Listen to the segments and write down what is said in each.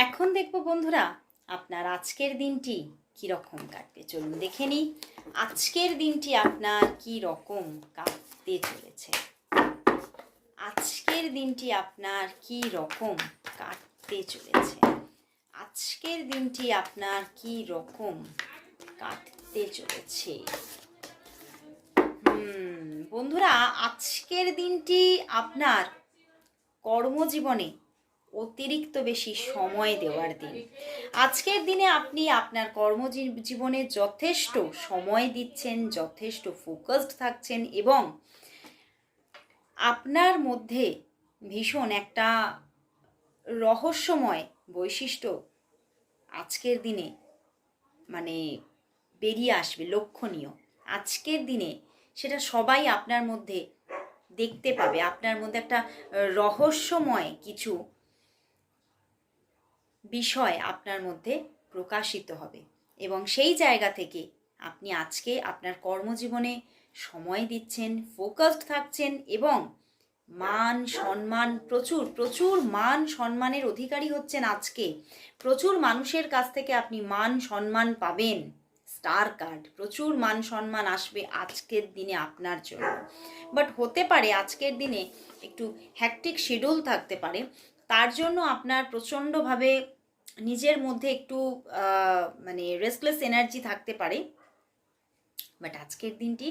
এখন দেখবো বন্ধুরা আপনার আজকের দিনটি কি রকম কাটবে। চলুন দেখে নিই আজকের দিনটি আপনার কি রকম কাটতে চলেছে। আজকের দিনটি আপনার কি রকম কাটতে চলেছে। আজকের দিনটি আপনার কি রকম কাটতে চলেছে। বন্ধুরা, আজকের দিনটি আপনার কর্মজীবনে অতিরিক্ত বেশি সময় দেওয়ার দিন। আজকের দিনে আপনি আপনার কর্মজীবনে যথেষ্ট সময় দিচ্ছেন, যথেষ্ট ফোকাসড থাকছেন এবং আপনার মধ্যে ভীষণ একটা রহস্যময় বৈশিষ্ট্য আজকের দিনে বেরিয়ে আসবে, লক্ষণীয়। আজকের দিনে সেটা সবাই আপনার মধ্যে দেখতে পাবে। আপনার মধ্যে একটা রহস্যময় কিছু বিষয় আপনার মধ্যে প্রকাশিত হবে এবং সেই জায়গা থেকে আপনি আজকে আপনার কর্মজীবনে সময় দিচ্ছেন, ফোকাসড থাকছেন এবং মান সম্মান, প্রচুর মান সম্মানের অধিকারী হচ্ছেন। আজকে প্রচুর মানুষের কাছ থেকে আপনি মান সম্মান পাবেন। স্টার কার্ড, প্রচুর মান সম্মান আসবে আজকের দিনে আপনার জন্য। বাট হতে পারে আজকের দিনে একটু হ্যাকটিক শিডিউল থাকতে পারে, তার জন্য আপনার প্রচণ্ডভাবে নিজের মধ্যে একটু রেস্টলেস এনার্জি থাকতে পারে। বাট আজকের দিনটি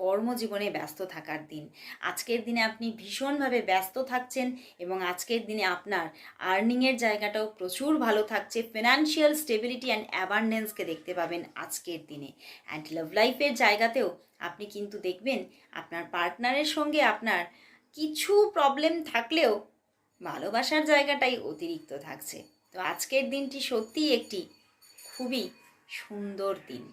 কর্মজীবনে ব্যস্ত থাকার দিন। আজকের দিনে আপনি ভীষণভাবে ব্যস্ত থাকছেন এবং আজকের দিনে আপনার আর্নিংয়ের জায়গাটাও প্রচুর ভালো থাকছে। ফিনান্সিয়াল স্টেবিলিটি অ্যান্ড অ্যাবান্ডেন্সকে দেখতে পাবেন আজকের দিনে। অ্যান্ড লাভ লাইফের জায়গাতেও আপনি কিন্তু দেখবেন আপনার পার্টনারের সঙ্গে আপনার কিছু প্রবলেম থাকলেও ভালোবাসার জায়গাটাই অতিরিক্ত থাকছে। তো আজকের দিনটি সত্যিই একটি খুবই সুন্দর দিন।